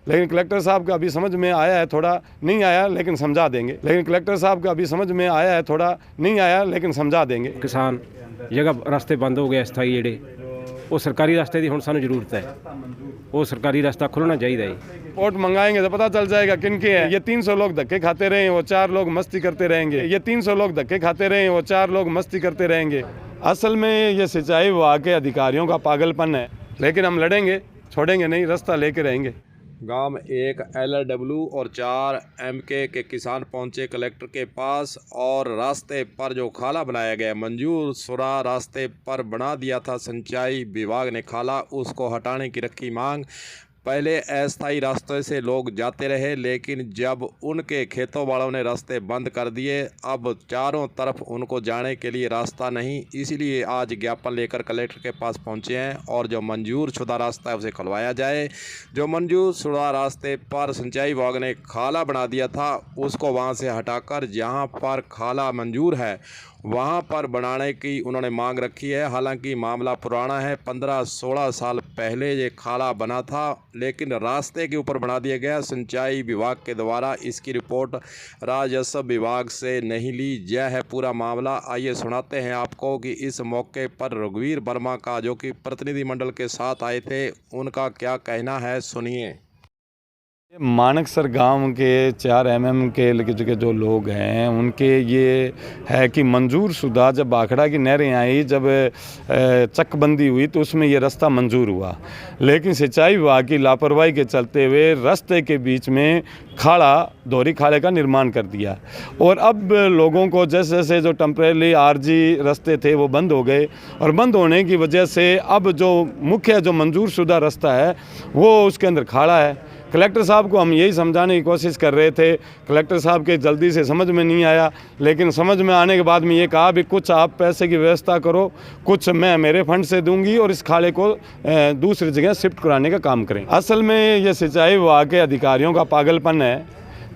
लेकिन कलेक्टर साहब का अभी समझ में आया है, थोड़ा नहीं आया लेकिन समझा देंगे। लेकिन कलेक्टर साहब का अभी समझ में आया है, थोड़ा नहीं आया लेकिन समझा देंगे। किसान जगह रास्ते बंद हो गए अस्थाई ਜਿਹੜੇ ਉਹ सरकारी रास्ते की हुण सानू जरूरत है, वो सरकारी रास्ता खुलना चाहिए। वोट मंगाएंगे तो पता चल जाएगा किनके हैं। ये 300 लोग धक्के खाते रहे, वो 4 लोग मस्ती करते रहेंगे। ये 300 लोग धक्के खाते रहे, वो 4 लोग मस्ती करते रहेंगे। असल में ये सिंचाई विभाग के अधिकारियों का पागलपन है, लेकिन हम लड़ेंगे, छोड़ेंगे नहीं, रास्ता लेके रहेंगे। गांव में एक LW और 4 MK के किसान पहुंचे कलेक्टर के पास और रास्ते पर जो खाला बनाया गया मंजूर शुदा रास्ते पर बना दिया था सिंचाई विभाग ने खाला, उसको हटाने की रखी मांग। पहले अस्थायी रास्ते से लोग जाते रहे, लेकिन जब उनके खेतों वालों ने रास्ते बंद कर दिए, अब चारों तरफ उनको जाने के लिए रास्ता नहीं। इसलिए आज ज्ञापन लेकर कलेक्टर के पास पहुंचे हैं और जो मंजूर शुदा रास्ता है उसे खुलवाया जाए। जो मंजूर शुदा रास्ते पर सिंचाई विभाग ने खाला बना दिया था उसको वहां से हटाकर जहां पर खाला मंजूर है वहां पर बनाने की उन्होंने मांग रखी है। हालांकि मामला पुराना है, 15-16 साल पहले ये खाला बना था, लेकिन रास्ते के ऊपर बना दिया गया सिंचाई विभाग के द्वारा। इसकी रिपोर्ट राजस्व विभाग से नहीं ली। यह है पूरा मामला। आइए सुनाते हैं आपको कि इस मौके पर रघुवीर वर्मा का, जो कि प्रतिनिधिमंडल के साथ आए थे, उनका क्या कहना है, सुनिए। मानकसर गांव के 4 MM के जो लोग हैं उनके ये है कि मंजूर शुदा जब भाखड़ा की नहरें आई, जब चकबंदी हुई तो उसमें ये रास्ता मंजूर हुआ, लेकिन सिंचाई विभाग की लापरवाही के चलते हुए रास्ते के बीच में खाड़ा, दोहरी खाड़े का निर्माण कर दिया। और अब लोगों को जैसे जैसे जो टेम्परेरी आरजी रास्ते थे वो बंद हो गए, और बंद होने की वजह से अब जो मुख्य जो मंजूर शुदा रास्ता है वो उसके अंदर खाड़ा है। कलेक्टर साहब को हम यही समझाने की कोशिश कर रहे थे, कलेक्टर साहब के जल्दी से समझ में नहीं आया, लेकिन समझ में आने के बाद में ये कहा भी कुछ आप पैसे की व्यवस्था करो, कुछ मैं मेरे फंड से दूंगी और इस खाड़े को दूसरी जगह शिफ्ट कराने का काम करें। असल में ये सिंचाई विभाग के अधिकारियों का पागलपन है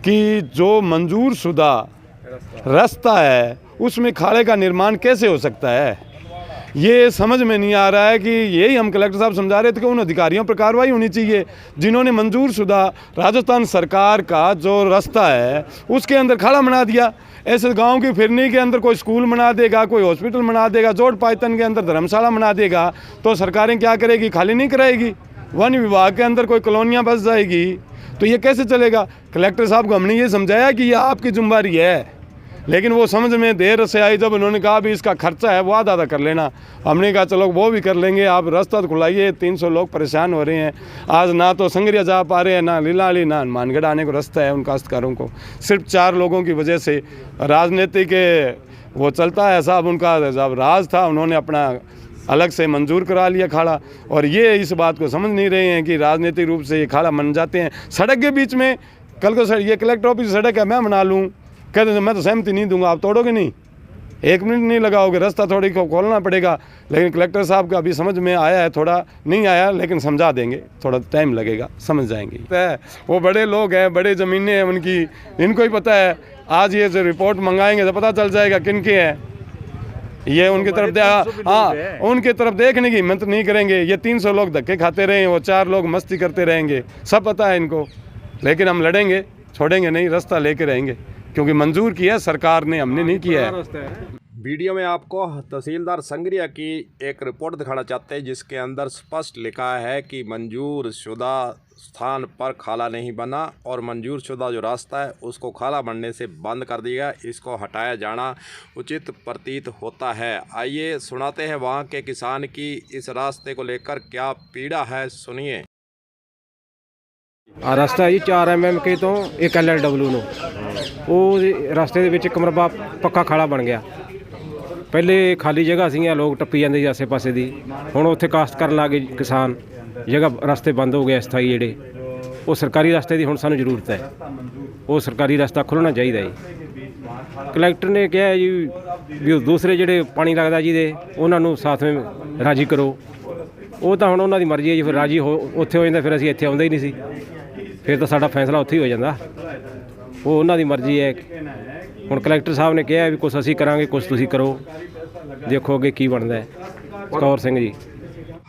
कि जो मंजूर शुदा रास्ता है उसमें खाड़े का निर्माण कैसे हो सकता है, ये समझ में नहीं आ रहा है। कि यही हम कलेक्टर साहब समझा रहे थे कि उन अधिकारियों पर कार्रवाई होनी चाहिए जिन्होंने मंजूर शुदा राजस्थान सरकार का जो रास्ता है उसके अंदर खाड़ा बना दिया। ऐसे गांव की फिरनी के अंदर कोई स्कूल बना देगा, कोई हॉस्पिटल बना देगा, जोड़ पायतन के अंदर धर्मशाला बना देगा, तो सरकारें क्या करेगी, खाली नहीं कराएगी। वन विभाग के अंदर कोई कॉलोनियाँ बस जाएगी तो ये कैसे चलेगा। कलेक्टर साहब को हमने ये समझाया कि ये आपकी जिम्मेदारी है, लेकिन वो समझ में देर से आई। जब उन्होंने कहा भी इसका खर्चा है वो आधा कर लेना, हमने कहा चलो वो भी कर लेंगे, आप रास्ता तो खुलाइए। 300 लोग परेशान हो रहे हैं, आज ना तो संगरिया जा पा रहे हैं, ना लीलाली, ना हनुमानगढ़ आने को रास्ता है उन काश्तकारों को। सिर्फ 4 लोगों की वजह से राजनीति के वो चलता है साहब, उनका जब राज था उन्होंने अपना अलग से मंजूर करा लिया खाड़ा, और ये इस बात को समझ नहीं रहे हैं कि राजनीतिक रूप से ये खाड़ा बन जाते हैं। सड़क के बीच में कल को ये कलेक्टर ऑफिस सड़क है, मैं बना लूँ, कहते मैं तो सहमति नहीं दूंगा। आप तोड़ोगे नहीं, 1 मिनट नहीं लगाओगे, रास्ता थोड़ी को खोलना पड़ेगा। लेकिन कलेक्टर साहब का अभी समझ में आया है, थोड़ा नहीं आया लेकिन समझा देंगे, थोड़ा टाइम लगेगा, समझ जाएंगे। वो बड़े लोग हैं, बड़े ज़मीनें हैं उनकी, इनको ही पता है। आज ये जो रिपोर्ट मंगाएंगे तो पता चल जाएगा किनके हैं। ये उनकी तरफ उनकी तरफ देखने की हिम्मत नहीं करेंगे। ये 300 लोग धक्के खाते रहे, वो 4 लोग मस्ती करते रहेंगे, सब पता है इनको। लेकिन हम लड़ेंगे, छोड़ेंगे नहीं, रास्ता लेके रहेंगे, क्योंकि मंजूर किया सरकार ने, हमने नहीं किया है। वीडियो में आपको तहसीलदार संगरिया की एक रिपोर्ट दिखाना चाहते हैं जिसके अंदर स्पष्ट लिखा है कि मंजूर शुदा स्थान पर खाला नहीं बना और मंजूर शुदा जो रास्ता है उसको खाला बनने से बंद कर दिया, इसको हटाया जाना उचित प्रतीत होता है। आइए सुनाते हैं वहाँ के किसान की इस रास्ते को लेकर क्या पीड़ा है, सुनिए। रास्ता जी 4 MM के तो एक LW ਨੂੰ ਉਹ ਰਸਤੇ ਦੇ ਵਿੱਚ ਇੱਕ ਮਰਬਾ ਪੱਕਾ ਖਾਲਾ ਬਣ ਗਿਆ। ਪਹਿਲੇ ਖਾਲੀ ਜਗ੍ਹਾ ਸੀਗੀਆਂ, ਲੋਕ ਟੱਪੀ ਜਾਂਦੇ ਸੀ ਆਸੇ ਪਾਸੇ ਦੀ, ਹੁਣ ਉੱਥੇ ਕਾਸ਼ਤ ਕਰਨ ਲੱਗੇ ਕਿਸਾਨ। ਜਗ੍ਹਾ ਰਸਤੇ ਬੰਦ ਹੋ ਗਏ ਅਸਥਾਈ ਜਿਹੜੇ, ਉਹ ਸਰਕਾਰੀ ਰਸਤੇ ਦੀ ਹੁਣ ਸਾਨੂੰ ਜ਼ਰੂਰਤ ਹੈ, ਉਹ ਸਰਕਾਰੀ ਰਸਤਾ ਖੁੱਲ੍ਹਣਾ ਚਾਹੀਦਾ ਜੀ। ਕਲੈਕਟਰ ਨੇ ਕਿਹਾ ਜੀ ਵੀ ਦੂਸਰੇ ਜਿਹੜੇ ਪਾਣੀ ਲੱਗਦਾ ਜਿਹਦੇ ਉਹਨਾਂ ਨੂੰ ਸਾਥ ਵਿੱਚ ਰਾਜੀ ਕਰੋ। ਉਹ ਤਾਂ ਹੁਣ ਉਹਨਾਂ ਦੀ ਮਰਜ਼ੀ ਹੈ ਜੀ, ਫਿਰ ਰਾਜੀ ਉੱਥੇ ਹੋ ਜਾਂਦਾ, ਫਿਰ ਅਸੀਂ ਇੱਥੇ ਆਉਂਦੇ ਹੀ ਨਹੀਂ ਸੀ, ਫਿਰ ਤਾਂ ਸਾਡਾ ਫੈਸਲਾ ਉੱਥੇ ਹੀ ਹੋ ਜਾਂਦਾ। ਉਹ ਉਹਨਾਂ ਦੀ ਮਰਜ਼ੀ ਹੈ। ਹੁਣ ਕਲੈਕਟਰ ਸਾਹਿਬ ਨੇ ਕਿਹਾ ਵੀ ਕੁਛ ਅਸੀਂ ਕਰਾਂਗੇ, ਕੁਛ ਤੁਸੀਂ ਕਰੋ, ਦੇਖੋ ਅੱਗੇ ਕੀ ਬਣਦਾ ਹੈ। ਕੌਰ ਸਿੰਘ ਜੀ।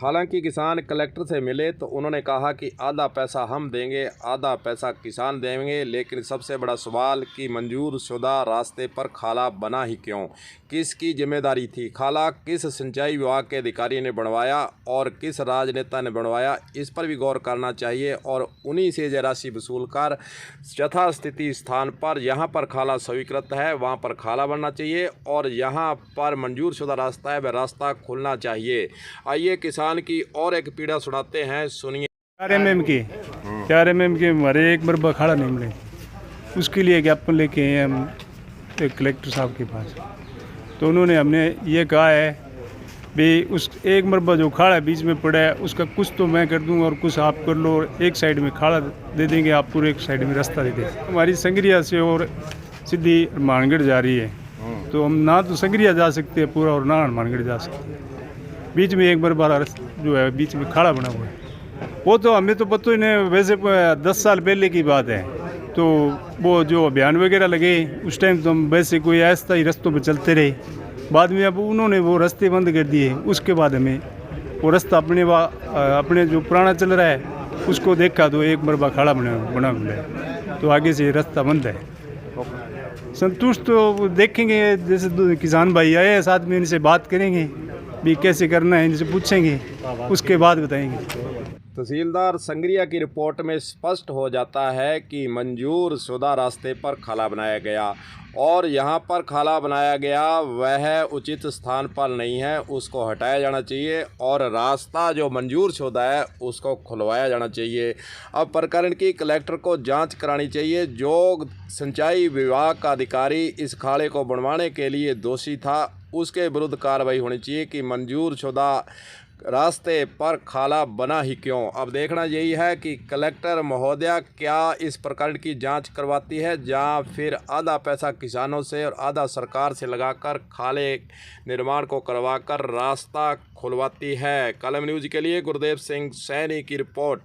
हालांकि किसान कलेक्टर से मिले तो उन्होंने कहा कि आधा पैसा हम देंगे, आधा पैसा किसान देंगे, लेकिन सबसे बड़ा सवाल कि मंजूर शुदा रास्ते पर खाला बना ही क्यों, किसकी जिम्मेदारी थी, खाला किस सिंचाई विभाग के अधिकारी ने बनवाया और किस राजनेता ने बनवाया, इस पर भी गौर करना चाहिए और उन्हीं से यह राशि वसूल कर यथास्थिति स्थान पर यहाँ पर खाला स्वीकृत है वहाँ पर खाला बनना चाहिए और यहाँ पर मंजूर शुदा रास्ता है वह रास्ता खुलना चाहिए। आइए किसान की और एक पीड़ा सुनाते हैं, सुनिए। 4 mm के हमारे एक मरबा खाड़ा नहीं मिले, उसके लिए ज्ञापन लेके आए हैं हम एक कलेक्टर साहब के पास। तो उन्होंने हमने ये कहा है भी उस एक मरबा जो खाड़ा बीच में पड़ा है उसका कुछ तो मैं कर दूंगा और कुछ आप कर लो, और एक साइड में खाड़ा दे देंगे आप, पूरे एक साइड में रास्ता दे देंगे। हमारी संगरिया से और सीधी हनुमानगढ़ जा रही है, तो हम ना तो संगरिया जा सकते हैं पूरा और ना हनुमानगढ़ जा सकते हैं। बीच में एक मरबा जो है बीच में खाड़ा बना हुआ है, वो तो हमें तो पता ही नहीं। वैसे 10 साल पहले की बात है, तो वो जो अभियान वगैरह लगे उस टाइम तो हम वैसे कोई ऐसा ही रास्तों पर चलते रहे। बाद में अब उन्होंने वो रास्ते बंद कर दिए, उसके बाद हमें वो रास्ता अपने जो पुराना चल रहा है उसको देखा तो एक मरबा खाड़ा बना हुआ है, तो आगे से रास्ता बंद है। संतुष्ट तो देखेंगे, जैसे किसान भाई आए साथ में इनसे बात करेंगे भी कैसे करना है, इनसे पूछेंगे, उसके बाद बताएंगे। तहसीलदार संगरिया की रिपोर्ट में स्पष्ट हो जाता है कि मंजूर शुदा रास्ते पर खाला बनाया गया और यहाँ पर खाला बनाया गया वह उचित स्थान पर नहीं है, उसको हटाया जाना चाहिए और रास्ता जो मंजूर शुदा है उसको खुलवाया जाना चाहिए। अब प्रकरण की कलेक्टर को जांच करानी चाहिए। जो सिंचाई विभाग का अधिकारी इस खाड़े को बनवाने के लिए दोषी था उसके विरुद्ध कार्रवाई होनी चाहिए कि मंजूर शुदा रास्ते पर खाला बना ही क्यों। अब देखना यही है कि कलेक्टर महोदया क्या इस प्रकरण की जांच करवाती है या फिर आधा पैसा किसानों से और आधा सरकार से लगाकर खाले निर्माण को करवाकर रास्ता खुलवाती है। कलम न्यूज़ के लिए गुरदेव सिंह सैनी की रिपोर्ट।